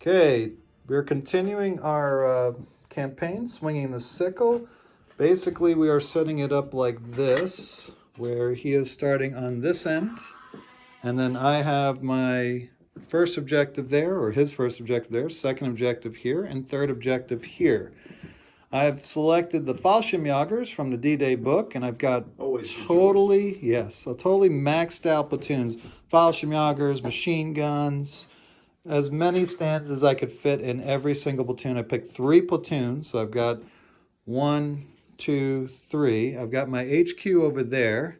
Okay, we're continuing our campaign, swinging the sickle. Basically, we are setting it up like this, where he is starting on this end, and then I have my first objective there, or his first objective there, second objective here, and third objective here. I've selected the Fallschirmjägers from the D-Day book, and I've got totally maxed out platoons. Fallschirmjägers, machine guns, as many stands as I could fit in every single platoon. I picked 3 platoons, so I've got 1, 2, 3. I've got my HQ over there.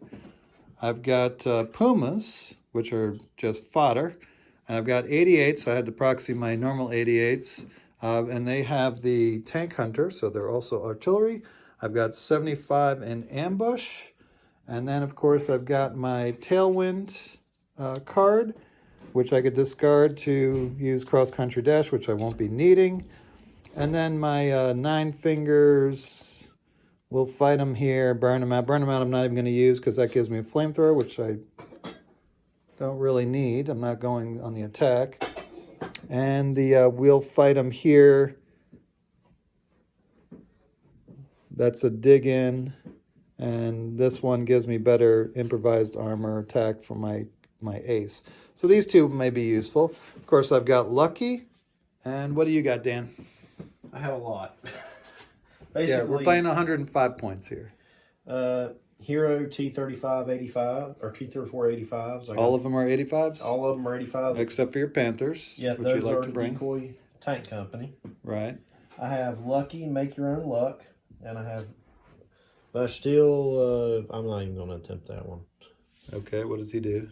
I've got Pumas, which are just fodder. And I've got 88s, so I had to proxy my normal 88s. And they have the tank hunter, so they're also artillery. I've got 75 in ambush. And then, of course, I've got my tailwind card, which I could discard to use cross-country dash, which I won't be needing. And then my 9 fingers, we'll fight them here, burn them out. Burn them out I'm not even going to use because that gives me a flamethrower, which I don't really need. I'm not going on the attack. And we'll fight them here. That's a dig in. And this one gives me better improvised armor attack for my ace. So these two may be useful. Of course, I've got Lucky. And what do you got, Dan? I have a lot. Basically, yeah, we're playing 105 points here. Hero T-35-85 or T-34-85s. All of them are 85s? All of them are 85s. Except for your Panthers. Yeah, which those you like are to bring. Decoy Tank Company. Right. I have Lucky, Make Your Own Luck. And I have Bastille. I'm not even going to attempt that one. Okay, what does he do?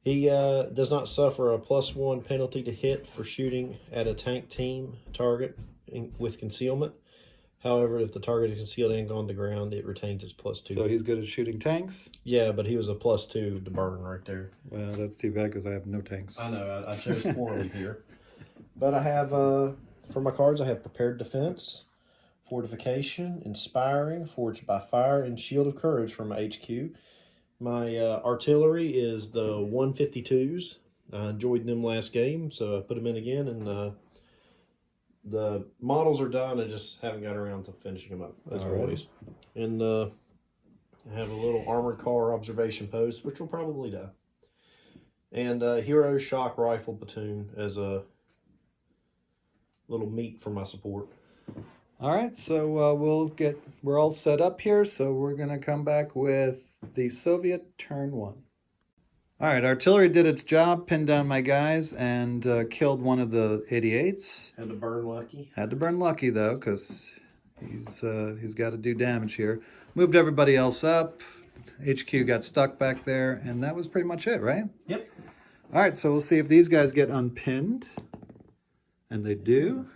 He does not suffer a +1 penalty to hit for shooting at a tank team target with concealment. However, if the target is concealed and gone to ground, it retains its +2. So he's good at shooting tanks? Yeah, but he was a +2 to burn right there. Well, that's too bad because I have no tanks. I know, I chose poorly here. But I have, for my cards, I have Prepared Defense, Fortification, Inspiring, Forged by Fire, and Shield of Courage for my HQ. My artillery is the 152s. I enjoyed them last game, so I put them in again, and the models are done. I just haven't got around to finishing them up, as always. And I have a little armored car observation post, which will probably die. And Hero Shock Rifle Platoon as a little meat for my support. All right, so we're all set up here, so we're going to come back with the Soviet turn 1. All right, artillery did its job, pinned down my guys, and killed one of the 88s. Had to burn Lucky. Had to burn Lucky, though, because he's got to do damage here. Moved everybody else up. HQ got stuck back there, and that was pretty much it, right? Yep. All right, so we'll see if these guys get unpinned. And they do.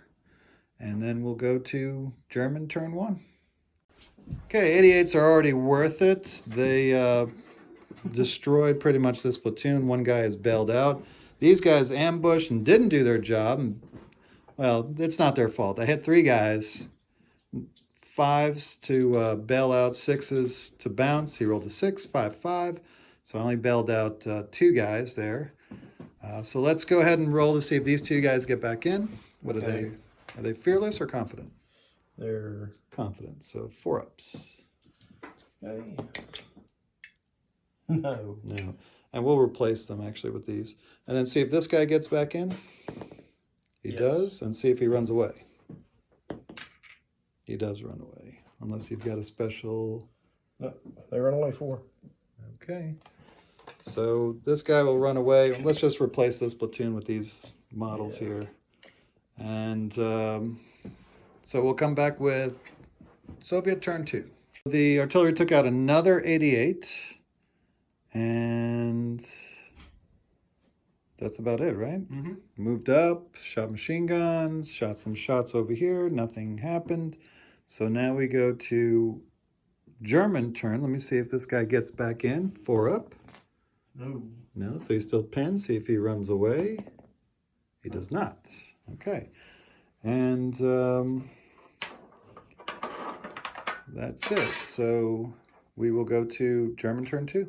And then we'll go to German turn 1. Okay, 88s are already worth it. They destroyed pretty much this platoon. One guy is bailed out. These guys ambushed and didn't do their job. Well, it's not their fault. I had 3 guys. 5s to bail out, 6s to bounce. He rolled a 6, 5, 5. So I only bailed out 2 guys there. So let's go ahead and roll to see if these 2 guys get back in. What okay. Are they? Are they fearless or confident? They're confident. So 4 ups. Okay. No. No. And we'll replace them actually with these. And then see if this guy gets back in. He does. And see if he runs away. He does run away. Unless you've got a special... No, they run away 4. Okay. So this guy will run away. Let's just replace this platoon with these models here. And so we'll come back with Soviet turn 2. The artillery took out another 88. And that's about it, right? Mm-hmm. Moved up, shot machine guns, shot some shots over here. Nothing happened. So now we go to German turn. Let me see if this guy gets back in. 4 up. No. No, so he's still pinned. See if he runs away. He does not. Okay. And that's it. So we will go to German turn 2.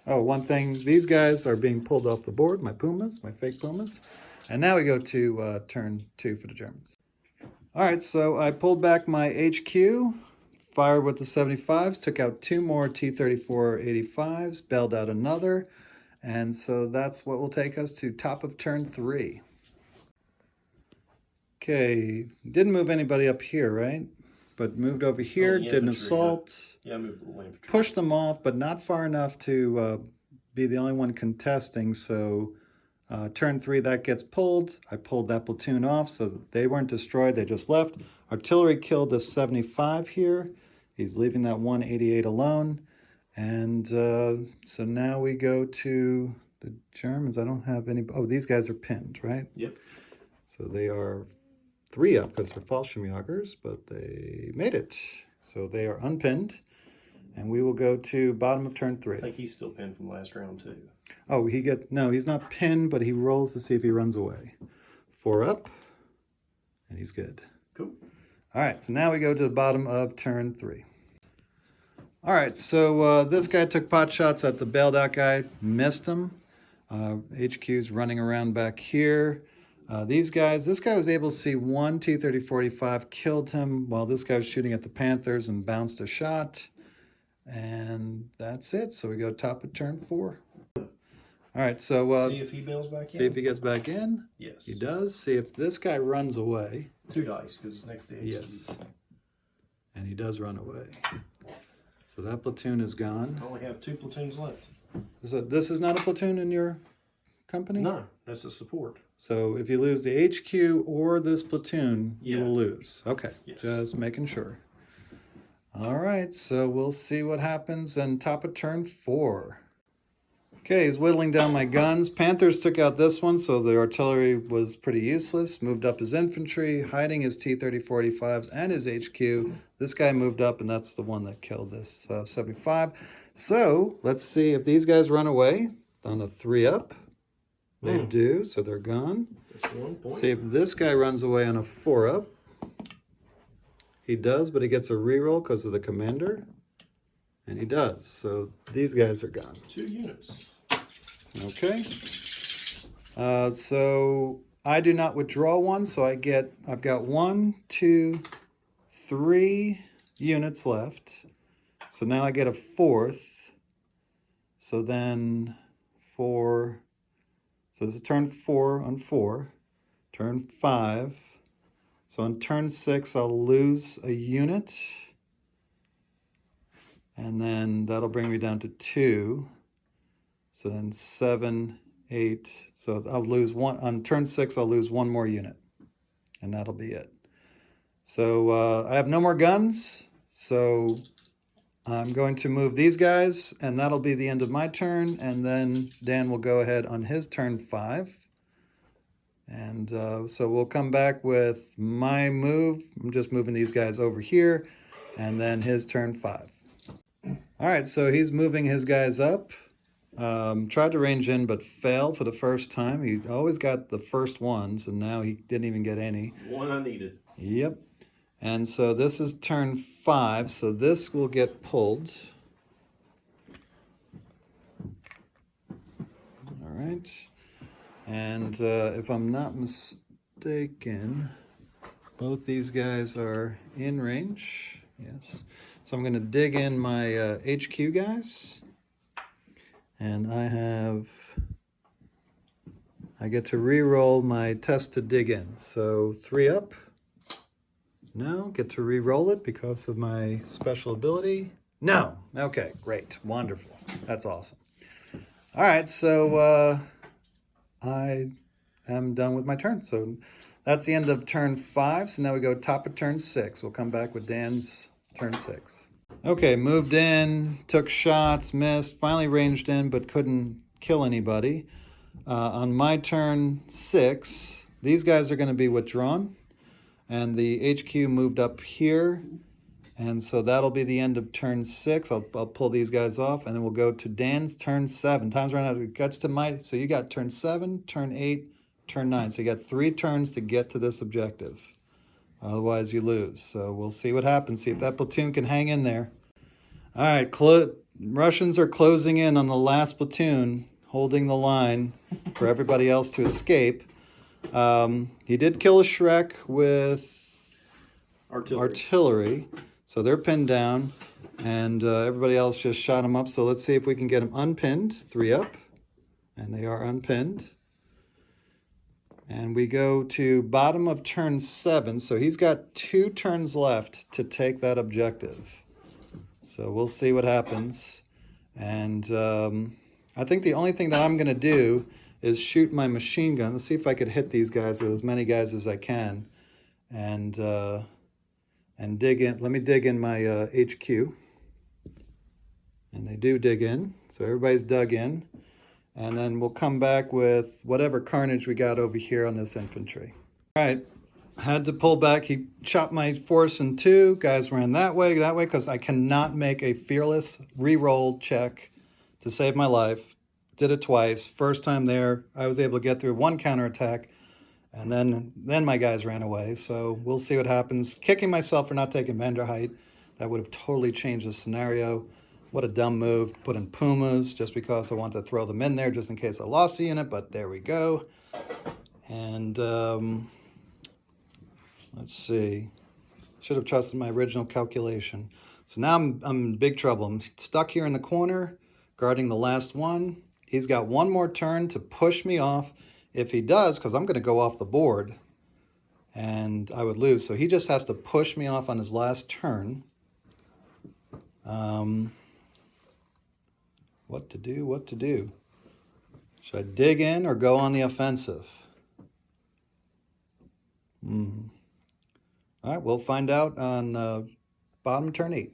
Oh, one thing. These guys are being pulled off the board. My Pumas, my fake Pumas. And now we go to turn 2 for the Germans. All right, so I pulled back my HQ, fired with the 75s, took out 2 more T-34-85s, bailed out another, and so that's what will take us to top of turn 3. Okay, didn't move anybody up here, right? But moved over here, did an assault. Yeah, I moved a little infantry. Pushed them off, but not far enough to be the only one contesting, so turn 3, that gets pulled. I pulled that platoon off, so they weren't destroyed, they just left. Artillery killed the 75 here. He's leaving that 188 alone. And so now we go to the Germans. I don't have any, oh, these guys are pinned, right? Yep. So they are 3 up because they're Fallschirmjägers, but they made it. So they are unpinned. And we will go to bottom of turn 3. I think he's still pinned from last round too. Oh, no, he's not pinned, but he rolls to see if he runs away. 4 up, and he's good. Cool. All right, so now we go to the bottom of turn 3. All right, so this guy took pot shots at the bailed out guy, missed him. HQ's running around back here. This guy was able to see 1 T-30-45, killed him while this guy was shooting at the Panthers and bounced a shot. And that's it. So we go top of turn 4. All right, so see if he bails back in. See if he gets back in. Yes. He does. See if this guy runs away. 2 dice because it's next to HQ. Yes. And he does run away. So that platoon is gone. I only have 2 platoons left. So this is not a platoon in your company? No, that's a support. So if you lose the HQ or this platoon, you will lose. Okay, yes. Just making sure. All right, so we'll see what happens on top of turn 4. Okay, he's whittling down my guns. Panthers took out this one, so the artillery was pretty useless. Moved up his infantry, hiding his T-30-45s and his HQ. This guy moved up, and that's the one that killed this 75. So let's see if these guys run away on a 3 up. They do, so they're gone. That's 1 point. See if this guy runs away on a 4 up. He does, but he gets a reroll because of the commander. And he does. So these guys are gone. 2 units. Okay. So I do not withdraw 1, so I've got 1, 2, 3 units left. So now I get a 4th. So then 4. So this is turn 4 on 4. Turn 5. So on turn 6, I'll lose a unit. And then that'll bring me down to 2. So then 7, 8. So I'll lose 1. On turn 6, I'll lose 1 more unit. And that'll be it. So I have no more guns. So I'm going to move these guys. And that'll be the end of my turn. And then Dan will go ahead on his turn 5. And so we'll come back with my move. I'm just moving these guys over here. And then his turn 5. All right, so he's moving his guys up. Tried to range in, but failed for the first time. He always got the first ones, and now he didn't even get any. 1 I needed. Yep. And so this is turn 5, so this will get pulled. All right. And if I'm not mistaken, both these guys are in range. Yes. So I'm going to dig in my HQ guys. And I get to re-roll my test to dig in. So 3 up. No, get to re-roll it because of my special ability. No. Okay, great. Wonderful. That's awesome. All right, so I am done with my turn. So that's the end of turn 5. So now we go top of turn 6. We'll come back with Dan's turn 6. Okay, moved in, took shots, missed, finally ranged in, but couldn't kill anybody. On my turn 6, these guys are going to be withdrawn, and the HQ moved up here, and so that'll be the end of turn 6. I'll pull these guys off, and then we'll go to Dan's turn 7. Time's running out. It gets to my, so you got turn 7, turn 8, turn 9. So you got 3 turns to get to this objective. Otherwise, you lose. So we'll see what happens. See if that platoon can hang in there. All right, Russians are closing in on the last platoon, holding the line for everybody else to escape. He did kill a Shrek with Artillery. artillery, so they're pinned down, and everybody else just shot him up. So let's see if we can get him unpinned. 3 up, and they are unpinned. And we go to bottom of turn 7, so he's got 2 turns left to take that objective. So we'll see what happens. And I think the only thing that I'm going to do is shoot my machine gun. Let's see if I could hit these guys with as many guys as I can. And dig in. Let me dig in my HQ. And they do dig in. So everybody's dug in. And then we'll come back with whatever carnage we got over here on this infantry. All right. Had to pull back. He chopped my force in 2. Guys ran that way, because I cannot make a fearless re-roll check to save my life. Did it twice. First time there, I was able to get through 1 counterattack, and then my guys ran away. So we'll see what happens. Kicking myself for not taking Vanderheit. That would have totally changed the scenario. What a dumb move. Put in Pumas just because I wanted to throw them in there just in case I lost a unit, but there we go. And let's see. Should have trusted my original calculation. So now I'm in big trouble. I'm stuck here in the corner, guarding the last one. He's got 1 more turn to push me off. If he does, because I'm going to go off the board, and I would lose. So he just has to push me off on his last turn. What to do? Should I dig in or go on the offensive? All right, we'll find out on bottom turn 8.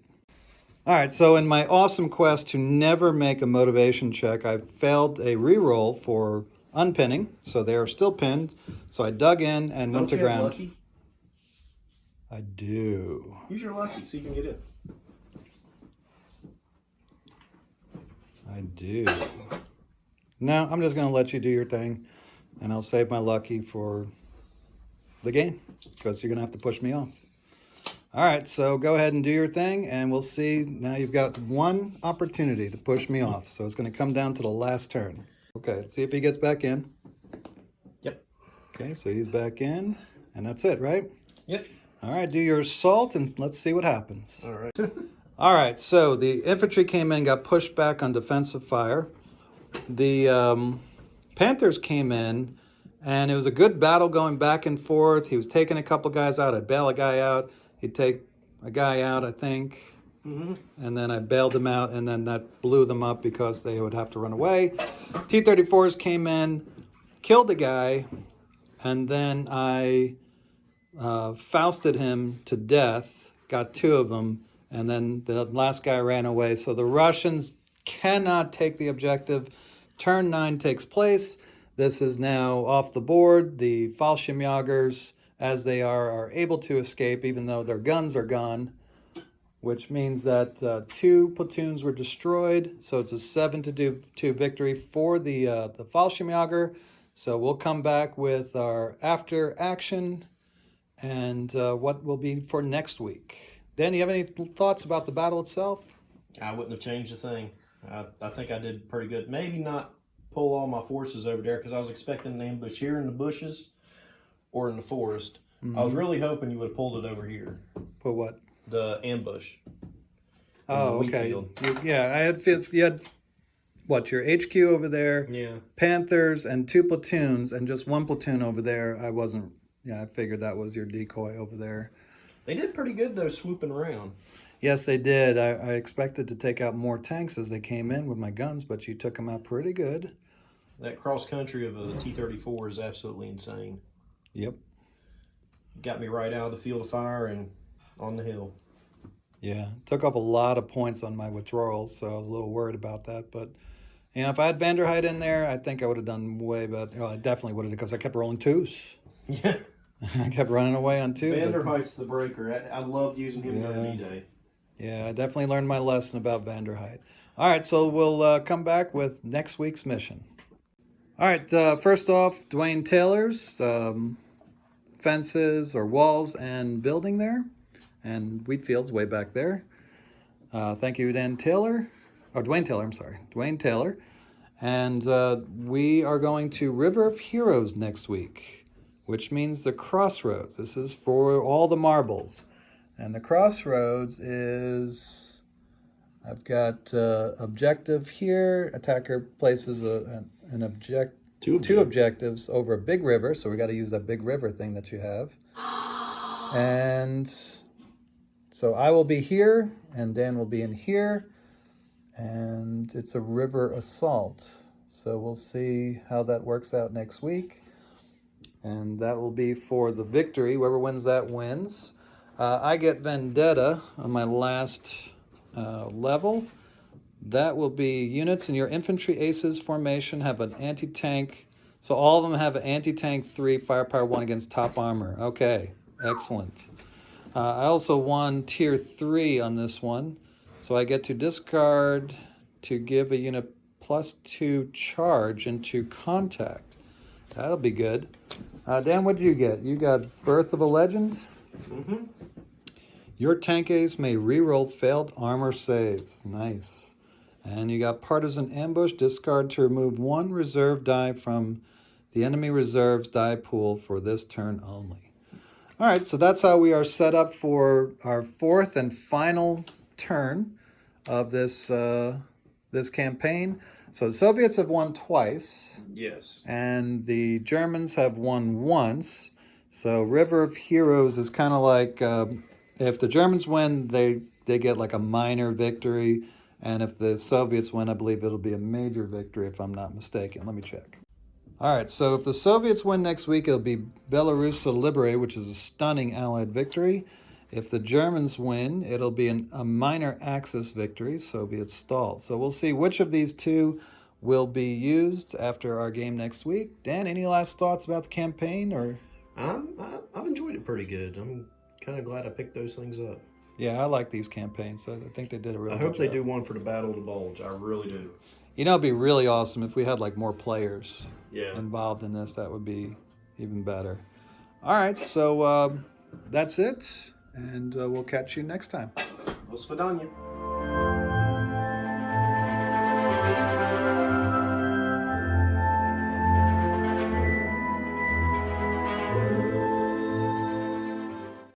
All right, so in my awesome quest to never make a motivation check, I failed a reroll for unpinning, so they are still pinned. So I dug in and went to ground. Lucky? I do. Use your lucky, see if you can get in. I do. No, I'm just going to let you do your thing, and I'll save my lucky for the game, because you're going to have to push me off. All right, so go ahead and do your thing, and we'll see. Now you've got 1 opportunity to push me off, so it's going to come down to the last turn. Okay, let's see if he gets back in. Yep. Okay, so he's back in, and that's it, right? Yep. All right, do your assault, and let's see what happens. All right. All right, so the infantry came in, got pushed back on defensive fire. The Panthers came in, and it was a good battle going back and forth. He was taking a couple guys out. I'd bail a guy out. He'd take a guy out, I think. And then I bailed them out, and then that blew them up because they would have to run away. T-34s came in, killed a guy, and then I Fausted him to death, got 2 of them, and then the last guy ran away. So the Russians cannot take the objective. Turn 9 takes place. This is now off the board. The Fallschirmjägers, as they are able to escape, even though their guns are gone, which means that 2 platoons were destroyed. So it's a 7-2 victory for the Fallschirmjäger. So we'll come back with our after action and what will be for next week. Dan, you have any thoughts about the battle itself? I wouldn't have changed a thing. I think I did pretty good. Maybe not pull all my forces over there because I was expecting an ambush here in the bushes or in the forest. I was really hoping you would have pulled it over here. Put what? The ambush. Oh, okay. Yeah, I had you had what, your HQ over there? Yeah. Panthers and 2 platoons and just 1 platoon over there. I figured that was your decoy over there. They did pretty good though, swooping around. Yes, they did. I expected to take out more tanks as they came in with my guns, but you took them out pretty good. That cross country of a T-34 is absolutely insane. Yep. Got me right out of the field of fire and on the hill. Yeah, took up a lot of points on my withdrawals, so I was a little worried about that. But if I had Vanderheit in there, I think I would have done way better. Well, I definitely would have, because I kept rolling 2s. Yeah. I kept running away on 2s. Vanderheit's the breaker. I loved using him during D-Day. Yeah, I definitely learned my lesson about Vanderheit. All right, so we'll come back with next week's mission. All right, first off, Dwayne Taylor's fences or walls and building there. And wheat fields way back there. Thank you, Dwayne Taylor. Dwayne Taylor. And we are going to River of Heroes next week. which means the crossroads. This is for all the marbles. And the crossroads is, I've got objective here. Attacker places two objectives over a big river, so we got to use that big river thing that you have. And so I will be here, and Dan will be in here, and it's a river assault. So we'll see how that works out next week. And that will be for the victory. Whoever wins that wins. I get Vendetta on my last level. That will be units in your infantry aces formation have an anti-tank. So all of them have an anti-tank 3, firepower 1 against top armor. Okay, excellent. I also won tier 3 on this one. So I get to discard to give a unit +2 charge into contact. That'll be good. Dan, what did you get? You got Birth of a Legend? Mm-hmm. Your tank ace may reroll failed armor saves. Nice. And you got Partisan Ambush. Discard to remove 1 reserve die from the enemy reserves die pool for this turn only. All right, so that's how we are set up for our 4th and final turn of this this campaign. So the Soviets have won twice. Yes. And the Germans have won once. So River of Heroes is kind of like, if the Germans win, they get like a minor victory. And if the Soviets win, I believe it'll be a major victory, if I'm not mistaken. Let me check. All right, so if the Soviets win next week, it'll be Belarusa Liberated, which is a stunning Allied victory. If the Germans win, it'll be a minor Axis victory, Soviet stalled. So we'll see which of these two will be used after our game next week. Dan, any last thoughts about the campaign? Or I've enjoyed it pretty good. I'm kind of glad I picked those things up. Yeah, I like these campaigns. I think they did a really good job. I hope they do one for the Battle of the Bulge. I really do. You know, it'd be really awesome if we had like more players involved in this. That would be even better. All right, so that's it. And we'll catch you next time. До свидания.